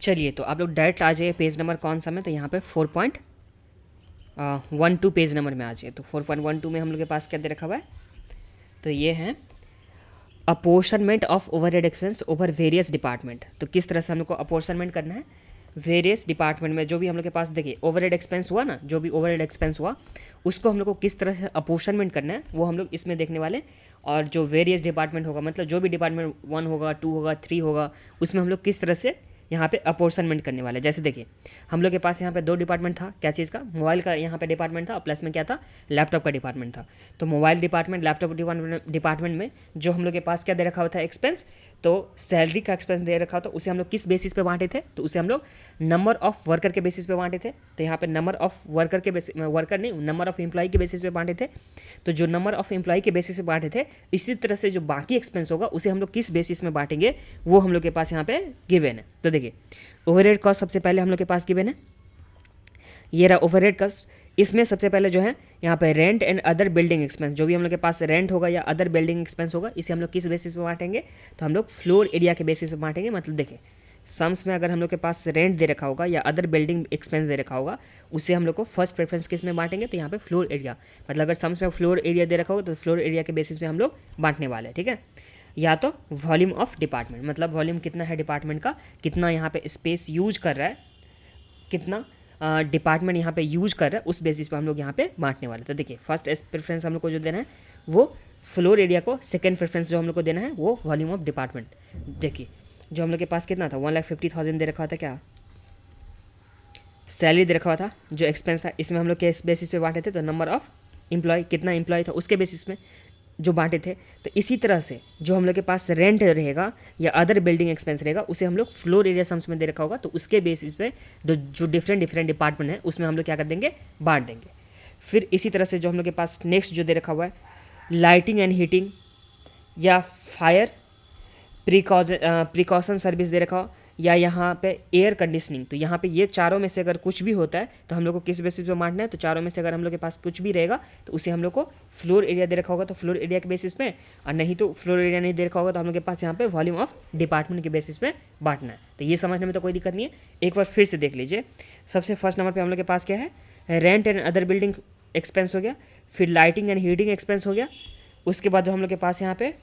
चलिए तो आप लोग डायरेक्ट आ जाइए पेज नंबर कौन सा में, तो यहाँ पे 4.12 पेज नंबर में आ जाइए। तो 4.12 में हम लोग के पास क्या दे रखा हुआ है, तो ये है apportionment of overhead expense over various department. तो किस तरह से हम लोग को अपोर्शनमेंट करना है वेरियस डिपार्टमेंट में, जो भी हम लोग के पास देखिए ओवरहेड एक्सपेंस हुआ ना, जो भी ओवरहेड एक्सपेंस हुआ उसको हम लोग को किस तरह से अपोर्शनमेंट करना है वो हम लोग इसमें देखने वाले। और जो वेरियस डिपार्टमेंट होगा, मतलब जो भी डिपार्टमेंट 1 होगा, 2 होगा, 3 होगा, उसमें हम लोग किस तरह से यहाँ पे अपोर्शनमेंट करने वाले। जैसे देखिए हम लोग के पास यहाँ पे 2 डिपार्टमेंट था, क्या चीज़ का, मोबाइल का यहाँ पे डिपार्टमेंट था, और प्लस में क्या था, लैपटॉप का डिपार्टमेंट था। तो मोबाइल डिपार्टमेंट, लैपटॉप डिपार्टमेंट में जो हम लोग के पास क्या दे रखा हुआ था एक्सपेंस, तो सैलरी का एक्सपेंस दे रखा था, उसे हम लोग किस बेसिस पे बांटे थे, तो उसे हम लोग नंबर ऑफ वर्कर के बेसिस पे बांटे थे। तो यहाँ पे नंबर ऑफ वर्कर के बेसिस, वर्कर नहीं, नंबर ऑफ एम्प्लॉय के बेसिस पे बांटे थे। तो जो नंबर ऑफ एम्प्लॉय के बेसिस पे बांटे थे, इसी तरह से जो बाकी एक्सपेंस होगा उसे हम लोग किस बेसिस में बांटेंगे वो हम लोग के पास यहाँ पे गिवन है। तो देखिए ओवरहेड कॉस्ट सबसे पहले हम लोग के पास गिवन है, ये रहा ओवरहेड कॉस्ट। इसमें सबसे पहले जो है यहाँ पे rent and other building expense, जो भी हम लोग के पास रेंट होगा या अदर बिल्डिंग एक्सपेंस होगा, इसे हम लोग किस बेसिस पे बांटेंगे, तो हम लोग फ्लोर एरिया के बेसिस पे बांटेंगे। मतलब देखिए सम्स में अगर हम लोग के पास रेंट दे रखा होगा या अदर बिल्डिंग एक्सपेंस दे रखा होगा, उसे हम लोग को फर्स्ट प्रेफरेंस किस में बांटेंगे, तो यहाँ पे फ्लोर एरिया। मतलब अगर सम्स में फ्लोर एरिया दे रखा होगा तो फ्लोर एरिया के बेसिस पे हम लोग बांटने वाले हैं, ठीक है। या तो वॉल्यूम ऑफ डिपार्टमेंट, मतलब वॉल्यूम कितना है डिपार्टमेंट का, कितना यहाँ पे स्पेस यूज कर रहा है, कितना डिपार्टमेंट यहाँ पे यूज कर रहा है, उस बेसिस पे हम लोग यहाँ पे बांटने वाले। तो देखिए फर्स्ट प्रेफरेंस हम लोग को जो देना है वो फ्लोर एरिया को, सेकंड प्रेफरेंस जो हम लोग को देना है वो वॉल्यूम ऑफ डिपार्टमेंट। देखिए जो हम लोग के पास कितना था, 1,50,000 दे रखा था, क्या सैलरी दे रखा हुआ था, जो एक्सपेंस था इसमें हम लोग किस बेसिस पे बांटे थे, तो नंबर ऑफ एम्प्लॉय, कितना एम्प्लॉय था उसके बेसिस में जो बांटे थे। तो इसी तरह से जो हम लोग के पास रेंट रहेगा या अदर बिल्डिंग एक्सपेंस रहेगा, उसे हम लोग फ्लोर एरिया सम्स में दे रखा होगा, तो उसके बेसिस पे जो डिफरेंट डिपार्टमेंट है उसमें हम लोग क्या कर देंगे, बांट देंगे। फिर इसी तरह से जो हम लोग के पास नेक्स्ट जो दे रखा हुआ है लाइटिंग एंड हीटिंग या फायर प्रिकॉशन सर्विस दे रखा हो, या यहाँ पे एयर कंडीशनिंग, तो यहाँ पे ये चारों में से अगर कुछ भी होता है तो हम लोग को किस बेसिस पे बांटना है, तो चारों में से अगर हम लोग के पास कुछ भी रहेगा तो उसे हम लोग को फ्लोर एरिया दे रखा होगा तो फ्लोर एरिया के बेसिस पे, और नहीं तो फ्लोर एरिया नहीं दे रखा होगा तो हम लोग के पास यहाँ पे वॉल्यूम ऑफ डिपार्टमेंट के बेसिस पे बांटना है। तो ये समझने में तो कोई दिक्कत नहीं है, एक बार फिर से देख लीजिए। सबसे फर्स्ट नंबर पर हम लोग के पास क्या है, rent and other building expense हो गया, फिर लाइटिंग एंड हीटिंग एक्सपेंस हो गया, उसके बाद जो हम लोग के पास यहाँ पे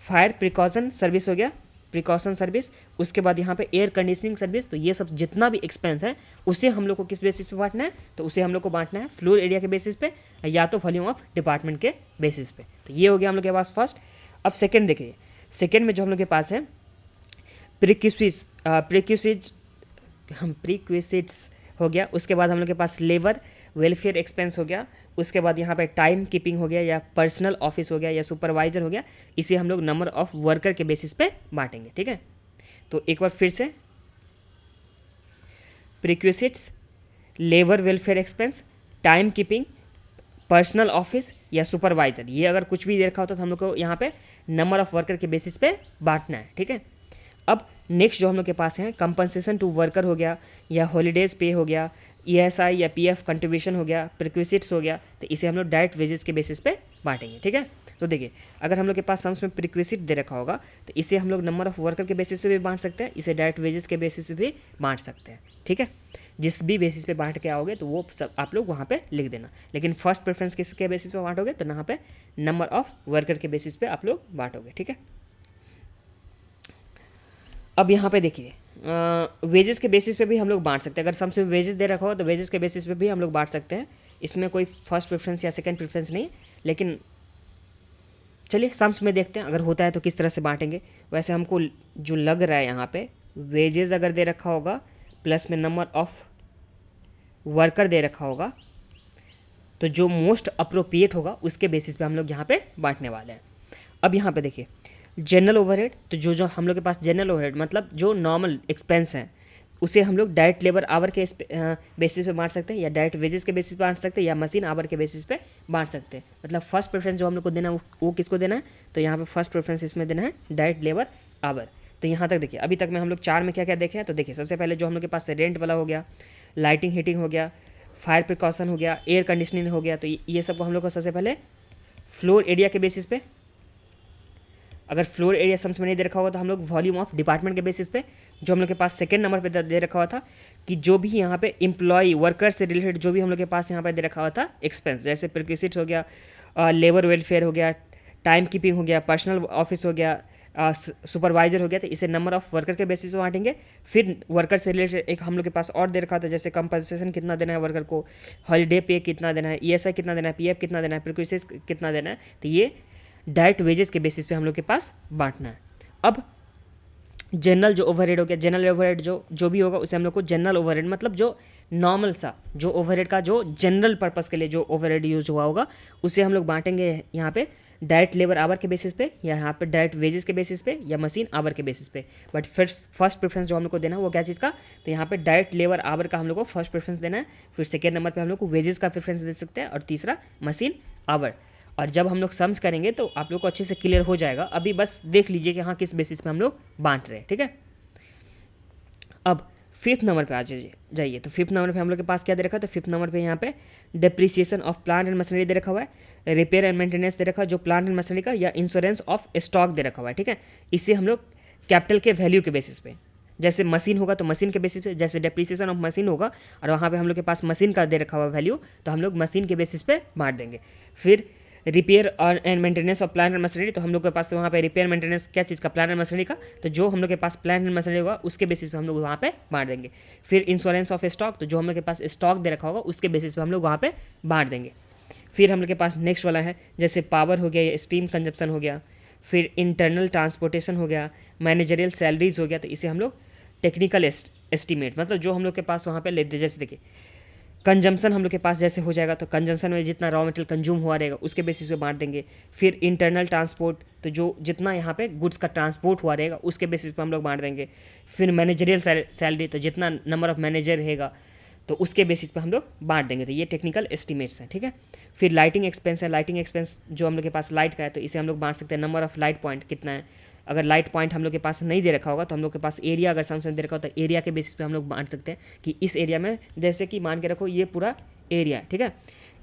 फायर प्रिकॉशन सर्विस हो गया, प्रिकॉशन सर्विस, उसके बाद यहाँ पे एयर कंडीशनिंग सर्विस। तो ये सब जितना भी एक्सपेंस है उसे हम लोग को किस बेसिस पे बांटना है, तो उसे हम लोग को बांटना है फ्लोर एरिया के बेसिस पे या तो वॉल्यूम ऑफ डिपार्टमेंट के बेसिस पे। तो ये हो गया हम लोग के पास फर्स्ट। अब सेकेंड देखिए, सेकेंड में जो हम लोग के पास है प्रिक्विजिट्स हो गया, उसके बाद हम लोग के पास लेबर वेलफेयर एक्सपेंस हो गया, उसके बाद यहाँ पे टाइम कीपिंग हो गया या पर्सनल ऑफिस हो गया या सुपरवाइजर हो गया, इसे हम लोग नंबर ऑफ वर्कर के बेसिस पे बांटेंगे, ठीक है। तो एक बार फिर से perquisites, labour welfare expense, time keeping, personal office या सुपरवाइजर, ये अगर कुछ भी दे रखा होता तो हम लोग को यहाँ पे नंबर ऑफ वर्कर के बेसिस पे बांटना है, ठीक है। अब नेक्स्ट जो हम लोग के पास है कंपनसेशन टू वर्कर हो गया या हॉलीडेज पे हो गया, ईएसआई या पीएफ कंट्रीब्यूशन हो गया, प्रिक्विजिट्स हो गया, तो इसे हम लोग डायरेक्ट वेजेस के बेसिस पे बांटेंगे, ठीक है। तो देखिए अगर हम लोग के पास सम्स में प्रिक्विजिट दे रखा होगा तो इसे हम लोग नंबर ऑफ वर्कर के बेसिस पे भी बांट सकते हैं, इसे डायरेक्ट वेजेस के बेसिस पे भी बांट सकते हैं, ठीक है। जिस भी बेसिस पे बांट के आओगे तो वो सब आप लोग वहाँ पे लिख देना, लेकिन फर्स्ट प्रेफरेंस किसके बेसिस पे बांटोगे, तो यहाँ पे नंबर ऑफ वर्कर के बेसिस पे आप लोग बांटोगे, ठीक है। अब यहाँ पे देखिए वेजेस के बेसिस पे भी हम लोग बांट सकते हैं, अगर सम्स में वेजेस दे रखा हो तो वेजेस के बेसिस पे भी हम लोग बांट सकते हैं, इसमें कोई फर्स्ट प्रेफरेंस या सेकंड प्रेफरेंस नहीं। लेकिन चलिए सम्स में देखते हैं अगर होता है तो किस तरह से बांटेंगे। वैसे हमको जो लग रहा है यहाँ पे वेजेस अगर दे रखा होगा प्लस में नंबर ऑफ वर्कर दे रखा होगा, तो जो मोस्ट अप्रोप्रिएट होगा उसके बेसिस पे हम लोग यहाँ पे बांटने वाले हैं। अब यहाँ पे देखिए जनरल ओवरहेड, तो जो हम लोग के पास जनरल ओवरहेड मतलब जो नॉर्मल एक्सपेंस हैं उसे हम लोग डायरेक्ट लेबर आवर के बेसिस पे बांट सकते हैं या डायरेक्ट वेजेस के बेसिस पे बांट सकते हैं या मशीन आवर के बेसिस पे बांट सकते हैं। मतलब फर्स्ट प्रेफरेंस जो हम लोग को देना है वो किसको देना है, तो यहाँ पे फर्स्ट प्रेफरेंस इसमें देना है डायरेक्ट लेबर आवर। तो यहाँ तक देखिए अभी तक में हम लोग 4 में क्या क्या देखे हैं, तो देखिए सबसे पहले जो हम लोग के पास रेंट वाला हो गया, लाइटिंग हीटिंग हो गया, फायर प्रिकॉशन हो गया, एयर कंडीशनिंग हो गया, तो ये सब को हम लोग को सबसे पहले फ्लोर एरिया के बेसिस पे अगर फ्लोर एरिया सम्स में नहीं दे रखा होगा तो हम लोग वॉल्यूम ऑफ डिपार्टमेंट के बेसिस पे, जो हम लोग के पास सेकंड नंबर पे दे रखा हुआ था कि जो भी यहाँ पे एम्प्लॉय वर्कर से रिलेटेड जो भी हम लोग के पास यहाँ पे दे रखा हुआ था एक्सपेंस, जैसे प्रिक्विजिट्स हो गया, लेबर वेलफेयर हो गया, टाइम कीपिंग हो गया, पर्सनल ऑफिस हो गया, सुपरवाइजर हो गया, तो इसे नंबर ऑफ वर्कर के बेसिस पे बांटेंगे। फिर वर्कर से रिलेटेड एक हम लोग के पास और दे रखा था, जैसे कंपनसेशन कितना देना है वर्कर को, हॉलीडे पे कितना देना है, ईएसआई कितना देना है, पीएफ कितना देना है, प्रिक्विजिट्स कितना देना है, तो ये डायरेक्ट वेजेस के बेसिस पे हम लोग के पास बांटना है। अब जनरल जो ओवरहेड हो गया, जनरल ओवरहेड जो भी होगा उसे हम लोग को जनरल ओवरहेड मतलब जो नॉर्मल सा जो ओवरहेड का जो जनरल पर्पस के लिए जो ओवरहेड यूज हुआ होगा उसे हम लोग बांटेंगे यहाँ पे डायरेक्ट लेबर आवर के बेसिस पे, या यहाँ पे डायरेक्ट वेजेस के बेसिस पे, या मशीन आवर के बेसिस पे। बट फिर फर्स्ट प्रेफरेंस जो हम लोग को देना है वो क्या चीज़ का, तो यहाँ पे डायरेक्ट लेबर आवर का हम लोग को फर्स्ट प्रेफरेंस देना है। फिर सेकेंड नंबर पे हम लोग को वेजेस का प्रेफरेंस दे सकते हैं, और तीसरा मशीन आवर। और जब हम लोग सम्स करेंगे तो आप लोग को अच्छे से क्लियर हो जाएगा। अभी बस देख लीजिए कि हाँ किस बेसिस पे हम लोग बांट रहे हैं, ठीक है। अब फिफ्थ नंबर पे आ जाइए। तो फिफ्थ नंबर पे हम लोग के पास क्या दे रखा है, तो फिफ्थ नंबर पे यहाँ पे depreciation of plant and machinery दे रखा हुआ है, रिपेयर एंड मेंटेनेंस दे रखा है जो प्लांट एंड मशीनरी का, या इंश्योरेंस ऑफ स्टॉक दे रखा हुआ है, ठीक है। इसे हम लोग कैपिटल के वैल्यू के बेसिस पे, जैसे मशीन होगा तो मशीन के बेसिस पे, जैसे डिप्रिसिएशन ऑफ मशीन होगा और वहाँ पे हम लोग के पास मशीन का दे रखा हुआ वैल्यू, तो हम लोग मशीन के बेसिस पे बांट देंगे। फिर रिपेयर और and maintenance of plant and machinery, तो हम लोग के पास वहाँ पे रिपेयर मेंटेनेंस क्या चीज़ का, प्लांट एंड मशीनरी का, तो जो हम लोग के पास प्लांट एंड मशीनरी होगा उसके बेसिस पे हम लोग वहाँ पे बांट देंगे। फिर इंश्योरेंस ऑफ स्टॉक, तो जो हम लोग के पास स्टॉक दे रखा होगा उसके बेसिस पे हम लोग वहाँ पे बांट देंगे। फिर हम लोग के पास नेक्स्ट वाला है जैसे पावर हो गया या स्टीम कंजप्शन हो गया, फिर इंटरनल ट्रांसपोर्टेशन हो गया, मैनेजरियल सैलरीज हो गया, तो इसे हम लोग टेक्निकल एस्टिमेट मतलब जो हम लोग के पास वहाँ पे लेते, जैसे देखिए कंजम्पशन हम लोग के पास जैसे हो जाएगा तो कंजम्पशन में जितना रॉ मटेरियल कंज्यूम हुआ रहेगा उसके बेसिस पे बांट देंगे। फिर इंटरनल ट्रांसपोर्ट, तो जो जितना यहाँ पे गुड्स का ट्रांसपोर्ट हुआ रहेगा उसके बेसिस पे हम लोग बांट देंगे। फिर मैनेजरियल सैलरी, तो जितना नंबर ऑफ मैनेजर रहेगा तो उसके बेसिस पे हम लोग बांट देंगे। तो ये टेक्निकल एस्टिमेट्स हैं, ठीक है। फिर लाइटिंग एक्सपेंस है, लाइटिंग एक्सपेंस जो हम लोग के पास लाइट का है तो इसे हम लोग बांट सकते हैं, नंबर ऑफ लाइट पॉइंट कितना है। अगर लाइट पॉइंट हम लोग के पास नहीं दे रखा होगा तो हम लोग के पास एरिया अगर सम दे रखा होता है, एरिया के बेसिस पे हम लोग बांट सकते हैं कि इस एरिया में, जैसे कि मान के रखो ये पूरा एरिया, ठीक है,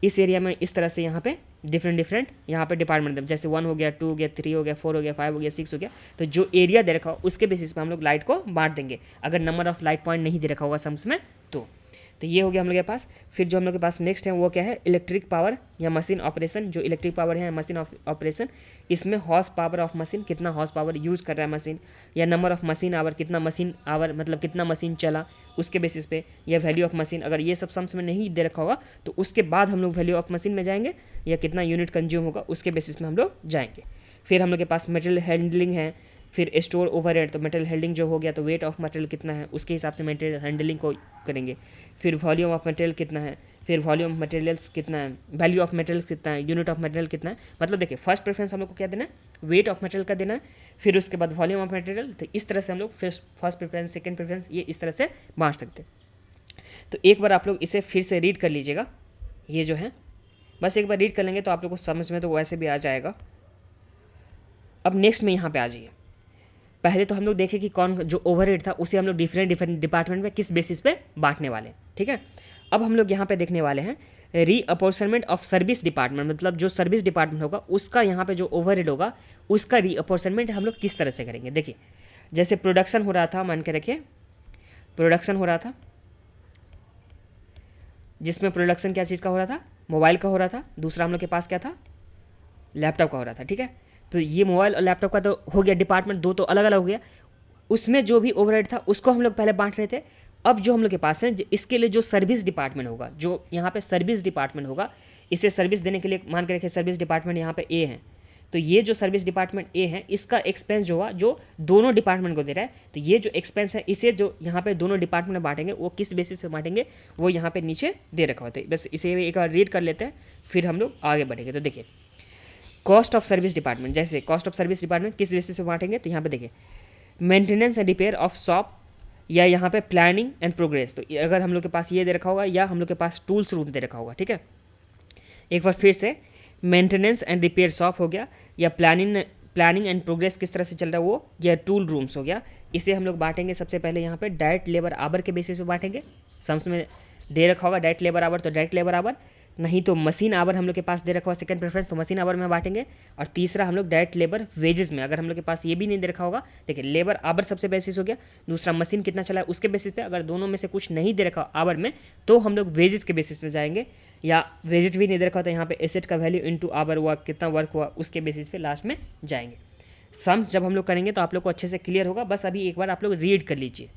इस एरिया में इस तरह से यहाँ पे डिफरेंट यहाँ पे डिपार्टमेंट, जैसे 1 हो गया, 2 हो गया, 3 हो गया, 4 हो गया, 5 हो गया, 6 हो गया, तो जो एरिया दे रखा हो उसके बेसिस पे हम लोग लाइट को बांट देंगे अगर नंबर ऑफ लाइट पॉइंट नहीं दे रखा होगा सम्स में तो ये हो गया हम लोग के पास। फिर जो हम लोग के पास नेक्स्ट है वो क्या है, इलेक्ट्रिक पावर या मशीन ऑपरेशन। जो इलेक्ट्रिक पावर है मशीन ऑपरेशन, इसमें हॉर्स पावर ऑफ मशीन, कितना हॉर्स पावर यूज कर रहा है मशीन, या नंबर ऑफ मशीन आवर, कितना मशीन आवर मतलब कितना मशीन चला उसके बेसिस पे, या वैल्यू ऑफ मशीन। अगर ये सब सम्स में नहीं दे रखा होगा तो उसके बाद हम लोग वैल्यू ऑफ मशीन में जाएंगे, या कितना यूनिट कंज्यूम होगा उसके बेसिस में हम लोग जाएंगे। फिर हम लोग के पास मटेरियल हैंडलिंग है, फिर स्टोर ओवरहेड, तो मटेरियल हैंडलिंग जो हो गया तो वेट ऑफ मटेरियल कितना है उसके हिसाब से मटेरियल हैंडलिंग को करेंगे। फिर वॉल्यूम ऑफ मटेरियल कितना है, फिर वॉल्यूम ऑफ मटेरियल्स कितना है, वैल्यू ऑफ मटेरियल्स कितना है, यूनिट ऑफ मटेरियल कितना है। मतलब देखिए फर्स्ट प्रेफरेंस हम लोग को क्या देना है, वेट ऑफ मटेरियल का देना है, फिर उसके बाद वॉल्यूम ऑफ मटेरियल। तो इस तरह से हम लोग फर्स्ट प्रेफरेंस, सेकंड प्रेफरेंस, ये इस तरह से बांट सकते हैं। तो एक बार आप लोग इसे फिर से रीड कर लीजिएगा, ये जो है बस एक बार रीड कर लेंगे तो आप लोग को समझ में तो वैसे भी आ जाएगा। अब नेक्स्ट में यहाँ पे आ जाइए। पहले तो हम लोग देखें कि कौन जो ओवरहेड था उसे हम लोग डिफरेंट डिपार्टमेंट में किस बेसिस पे बांटने वाले हैं, ठीक है। अब हम लोग यहाँ पे देखने वाले हैं रीअपोर्शनमेंट ऑफ सर्विस डिपार्टमेंट, मतलब जो सर्विस डिपार्टमेंट होगा उसका यहाँ पे जो ओवरहेड होगा उसका रीअपोर्शनमेंट हम लोग किस तरह से करेंगे। देखिए जैसे प्रोडक्शन हो रहा था, मान के रखिए प्रोडक्शन हो रहा था, जिसमें प्रोडक्शन क्या चीज़ का हो रहा था, मोबाइल का हो रहा था, दूसरा हम लोग के पास क्या था, लैपटॉप का हो रहा था, ठीक है। तो ये मोबाइल और लैपटॉप का तो हो गया डिपार्टमेंट, दो तो अलग अलग हो गया। उसमें जो भी ओवरहेड था उसको हम लोग पहले बांट रहे थे। अब जो हम लोग के पास है इसके लिए जो सर्विस डिपार्टमेंट होगा, जो यहाँ पे सर्विस डिपार्टमेंट होगा, इसे सर्विस देने के लिए मान के रखिए सर्विस डिपार्टमेंट यहाँ पे ए है, तो ये जो सर्विस डिपार्टमेंट ए है इसका एक्सपेंस जो हुआ जो दोनों डिपार्टमेंट को दे रहा है, तो ये जो एक्सपेंस है इसे जो यहाँ पे दोनों डिपार्टमेंट में बांटेंगे वो किस बेसिस पे बांटेंगे वो यहाँ पे नीचे दे रखा होता है। बस इसे एक बार रीड कर लेते हैं फिर हम लोग आगे बढ़ेंगे। तो देखिए कॉस्ट ऑफ सर्विस डिपार्टमेंट, जैसे कॉस्ट ऑफ सर्विस डिपार्टमेंट किस बेसिस पे बांटेंगे, तो यहाँ पे देखिए maintenance and repair of shop, या यहाँ पे प्लानिंग एंड प्रोग्रेस। तो अगर हम लोग के पास ये दे रखा होगा या हम लोग के पास टूल्स रूम दे रखा होगा, ठीक है। एक बार फिर से मेंटेनेंस एंड रिपेयर शॉप हो गया, या प्लानिंग एंड प्रोग्रेस किस तरह से चल रहा है वो, या टूल रूम्स हो गया। इसे हम लोग बांटेंगे सबसे पहले यहाँ पे डायरेक्ट लेबर आवर के बेसिस पे बांटेंगे। सम्स में दे रखा होगा डायरेक्ट लेबर आवर, तो डायरेक्ट लेबर आवर, नहीं तो मशीन आवर हम लोग के पास दे रखा हुआ सेकंड प्रेफरेंस, तो मशीन आवर में बांटेंगे। और तीसरा हम लोग डायरेक्ट लेबर वेजेस में, अगर हम लोग के पास ये भी नहीं दे रखा होगा, देखिए लेबर आवर सबसे बेसिस हो गया, दूसरा मशीन कितना चला है उसके बेसिस पे, अगर दोनों में से कुछ नहीं दे रखा आवर में तो हम लोग वेजेस के बेसिस पे जाएंगे, या वेजेस भी नहीं दे रखा तो यहाँ पे एसेट का वैल्यू इंटू आवर हुआ, कितना वर्क हुआ उसके बेसिस पे लास्ट में जाएंगे। सम्स जब हम लोग करेंगे तो आप लोग को अच्छे से क्लियर होगा, बस अभी एक बार आप लोग रीड कर लीजिए,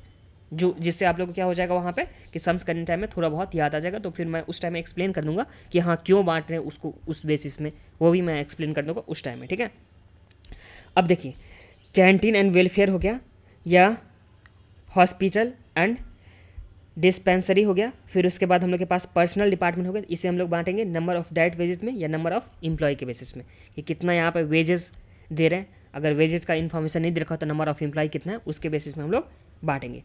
जो जिससे आप लोग को क्या हो जाएगा वहाँ पे कि सम्स करने टाइम में थोड़ा बहुत याद आ जाएगा, तो फिर मैं उस टाइम में एक्सप्लेन कर दूंगा कि हाँ क्यों बांट रहे हैं उसको उस बेसिस में, वो भी मैं एक्सप्लेन कर दूंगा उस टाइम में, ठीक है। अब देखिए कैंटीन एंड वेलफेयर हो गया, या हॉस्पिटल एंड डिस्पेंसरी हो गया, फिर उसके बाद हम लोग के पास पर्सनल डिपार्टमेंट हो गया, इसे हम लोग बांटेंगे नंबर ऑफ डायरेक्ट वेजेस में या नंबर ऑफ एम्प्लॉय के बेसिस में, कि कितना यहाँ पे वेजेस दे रहे हैं, अगर वेजेस का इन्फॉर्मेशन नहीं दे रखा तो नंबर ऑफ एम्प्लॉय कितना है उसके बेसिस में हम लोग बांटेंगे।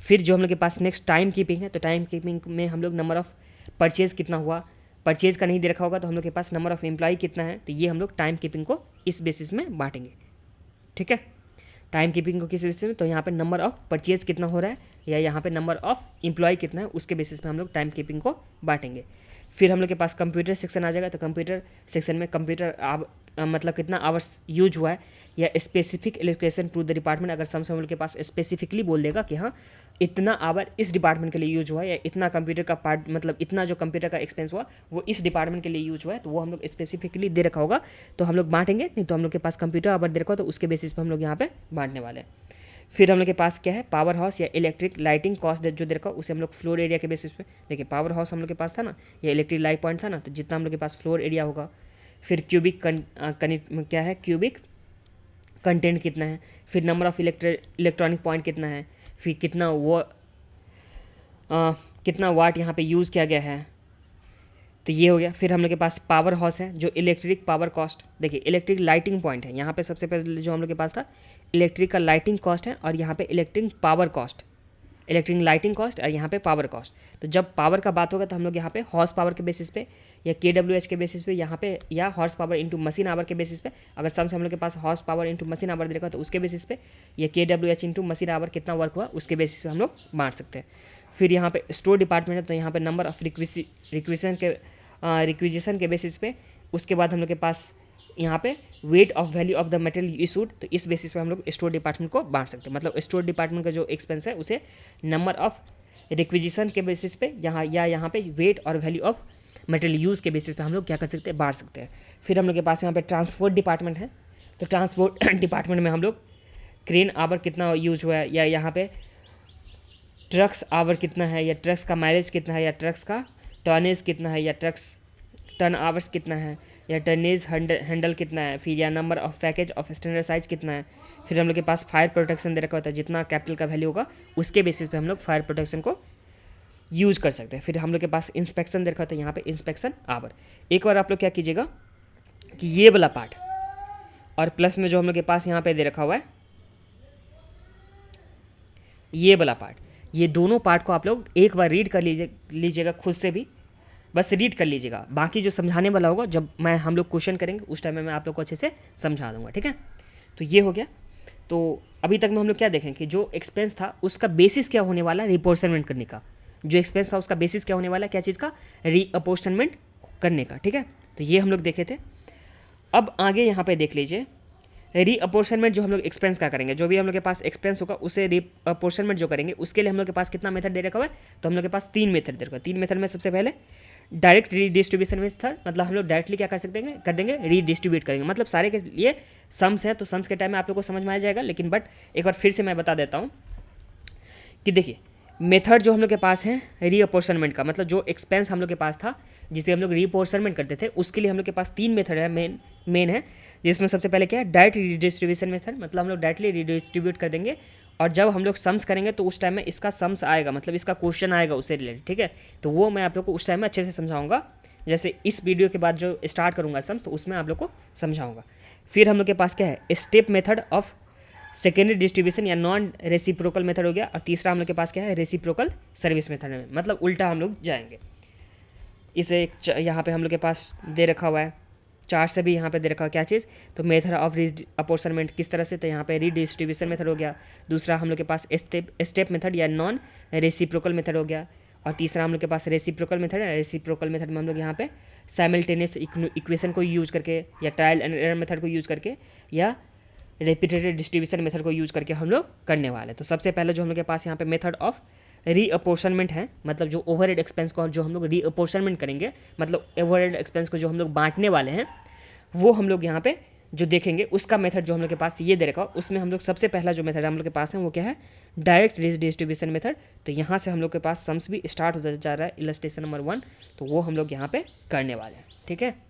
फिर जो हम लोग के पास नेक्स्ट टाइम कीपिंग है, तो टाइम कीपिंग में हम लोग नंबर ऑफ परचेज कितना हुआ, परचेज का नहीं दे रखा होगा तो हम लोग के पास नंबर ऑफ एम्प्लॉय कितना है, तो ये हम लोग टाइम कीपिंग को इस बेसिस में बांटेंगे, ठीक है। टाइम कीपिंग को किस बेसिस में, तो यहाँ पे नंबर ऑफ परचेज कितना हो रहा है या यहाँ पे नंबर ऑफ एम्प्लॉय कितना है उसके बेसिस पे हम लोग टाइम कीपिंग को बांटेंगे। फिर हम लोग के पास कंप्यूटर सेक्शन आ जाएगा, तो कंप्यूटर सेक्शन में कंप्यूटर मतलब कितना आवर्स यूज हुआ है, या specific allocation to the department, अगर सम हम लोग के पास स्पेसिफिकली बोल देगा कि हाँ इतना आवर इस डिपार्टमेंट के लिए यूज हुआ है, या इतना कंप्यूटर का पार्ट मतलब इतना जो कंप्यूटर का एक्सपेंस हुआ वो इस डिपार्टमेंट के लिए यूज हुआ है, तो वो हम लोग स्पेसिफिकली दे रखा होगा तो हम लोग बांटेंगे, नहीं तो हम लोग के पास कंप्यूटर आवर दे रखा हो तो उसके बेसिस पर हम लोग यहाँ पे बांटने वाले हैं। फिर हम लोग के पास क्या है, पावर हाउस या इलेक्ट्रिक लाइटिंग कॉस्ट जो दे रखा उसे हम लोग फ्लोर एरिया के बेसिस पे, देखिए पावर हाउस हम लोग के पास था ना, या इलेक्ट्रिक लाइट पॉइंट था ना, तो जितना हम लोग के पास फ्लोर एरिया होगा। फिर क्यूबिक क्या है, क्यूबिक कंटेंट कितना है, फिर नंबर ऑफ इलेक्ट्रॉनिक पॉइंट कितना है, फिर कितना वाट यहाँ पे यूज़ किया गया है, तो ये हो गया। फिर हम लोग के पास पावर हाउस है जो इलेक्ट्रिक पावर कॉस्ट, देखिए इलेक्ट्रिक लाइटिंग पॉइंट है यहाँ पे सबसे पहले जो हम लोग के पास था इलेक्ट्रिक का लाइटिंग कॉस्ट है, और यहाँ पे electric power cost, electric lighting cost और यहाँ पे पावर कॉस्ट। तो जब पावर का बात होगा तो हम लोग यहाँ पे हॉर्स पावर के बेसिस पे या KWH के बेसिस पे यहाँ पे, या horse power into machine hour के बेसिस पे, अगर सम से हम लोग के पास horse power into machine hour देगा तो उसके बेसिस पे, या KWH इंटू मशीन आवर कितना वर्क हुआ उसके बेसिस पे हम लोग बांट सकते हैं। फिर यहाँ पे स्टोर डिपार्टमेंट है, तो यहाँ पे नंबर ऑफ रिक्विजिशन के बेसिस पे, उसके बाद हम लोग के पास यहाँ पे weight of value of the material issued, तो इस बेसिस पे हम लोग स्टोर डिपार्टमेंट को बांट सकते हैं, मतलब स्टोर डिपार्टमेंट का जो एक्सपेंस है उसे नंबर ऑफ रिक्विजिशन के बेसिस पे यहाँ पे वेट और वैल्यू ऑफ मटेरियल यूज़ के बेसिस पे हम लोग क्या कर सकते हैं, बांट सकते हैं। फिर हम लोग के पास यहाँ पे ट्रांसपोर्ट डिपार्टमेंट है, तो ट्रांसपोर्ट डिपार्टमेंट में हम लोग क्रेन आवर कितना यूज हुआ है, या यहाँ पे ट्रक्स आवर कितना है, या ट्रक्स का माइलेज कितना है, या ट्रक्स का टर्नेज कितना है, या ट्रक्स टर्न आवर्स कितना है, या टर्नेज हैंडल कितना है, फिर या number of package of standard size कितना है। फिर हम लोग के पास फायर प्रोटेक्शन दे रखा होता है, जितना कैपिटल का वैल्यू होगा उसके बेसिस पे हम लोग फायर प्रोटेक्शन को यूज कर सकते हैं। फिर हम लोग के पास इंस्पेक्शन दे रखा होता है, यहाँ पे इंस्पेक्शन आवर। एक बार आप लोग क्या कीजिएगा कि ये वाला पार्ट और प्लस में जो हम लोग के पास यहाँ पे दे रखा हुआ है ये वाला पार्ट, ये दोनों पार्ट को आप लोग एक बार रीड कर लीजिएगा खुद से भी, बस रीड कर लीजिएगा। बाकी जो समझाने वाला होगा जब हम लोग क्वेश्चन करेंगे उस टाइम में मैं आप लोग को अच्छे से समझा दूंगा, ठीक है। तो ये हो गया। तो अभी तक में हम लोग क्या देखें कि जो एक्सपेंस था उसका बेसिस क्या होने वाला है, रिपोर्शनमेंट करने का। जो एक्सपेंस था उसका बेसिस क्या होने वाला है, क्या चीज़ का, रीअपोर्शनमेंट करने का, ठीक है। तो ये हम लोग देखे थे। अब आगे यहाँ पे देख लीजिए रीअपोर्शनमेंट जो हम लोग एक्सपेंस का करेंगे, जो भी हम लोग के पास एक्सपेंस होगा उसे रीअपोर्शनमेंट जो करेंगे उसके लिए हम लोग के पास कितना मेथड दे रखा हुआ है, तो हम लोग के पास 3 मेथड दे रखा है। 3 मेथड में सबसे पहले डायरेक्ट रीडिस्ट्रीब्यूशन मेथड, मतलब हम लोग डायरेक्टली क्या कर देंगे रीडिस्ट्रीब्यूट करेंगे, मतलब सारे के लिए सम्स है तो सम्स के टाइम में आप लोग को समझ में आ जाएगा। लेकिन बट एक बार फिर से मैं बता देता हूँ कि देखिए मेथड जो हम लोग के पास है रीअपोर्शनमेंट का, मतलब जो एक्सपेंस हम लोग के पास था जिसे हम लोग रीअपोर्शनमेंट करते थे उसके लिए हम लोग के पास 3 मेथड है मेन है, जिसमें सबसे पहले क्या है डायरेक्ट रीडिस्ट्रीब्यूशन मेथड, मतलब हम लोग डायरेक्टली रीडिस्ट्रीब्यूट कर देंगे और जब हम लोग सम्स करेंगे तो उस टाइम में इसका सम्स आएगा, मतलब इसका क्वेश्चन आएगा उससे रिलेटेड, ठीक है। तो वो मैं आप लोग को उस टाइम में अच्छे से समझाऊंगा, जैसे इस वीडियो के बाद जो स्टार्ट करूँगा सम्स तो उसमें आप लोग को समझाऊंगा। फिर हम लोग के पास क्या है step method of secondary distribution या नॉन रेसिप्रोकल मेथड हो गया, और तीसरा हम लोग के पास क्या है रेसिप्रोकल सर्विस मेथड में, मतलब उल्टा हम लोग जाएंगे। इसे यहाँ पे हम लोग के पास दे रखा हुआ है चार्ट से भी यहाँ पे दे रखा हुआ क्या चीज़, तो मेथड ऑफ रीअपोर्शनमेंट किस तरह से, तो यहाँ पे रीडिस्ट्रीब्यूशन मेथड हो गया। दूसरा हम लोग के पास स्टेप मेथड या नॉन रेसिप्रोकल मेथड हो गया, और तीसरा हम लोग के पास रेसिप्रोकल मेथड है। रेसिप्रोकल मेथड में हम लोग यहाँ पे साइमल्टेनियस इक्वेशन को यूज़ करके या ट्रायल एंड एरर मेथड को यूज़ करके या रिपीटेड डिस्ट्रीब्यूशन मेथड को यूज़ करके हम लोग करने वाले हैं। तो सबसे पहले जो हम लोग के पास यहाँ पे मेथड ऑफ रीअपोर्शनमेंट है, मतलब जो ओवरहेड एक्सपेंस को जो हम लोग रीअपोर्शनमेंट करेंगे, मतलब ओवरहेड एक्सपेंस को जो हम लोग बांटने वाले हैं, वो हम लोग यहाँ पे जो देखेंगे उसका मेथड जो हम लोग के पास ये दे रखा हो, उसमें हम लोग सबसे पहला जो मेथड हम लोग के पास है वो क्या है, डायरेक्ट डिस्ट्रीब्यूशन मेथड। तो यहाँ से हम लोग के पास सम्स भी स्टार्ट होता जा रहा है, इलस्ट्रेशन नंबर 1, तो वो हम लोग यहाँ पे करने वाले हैं। ठीक है।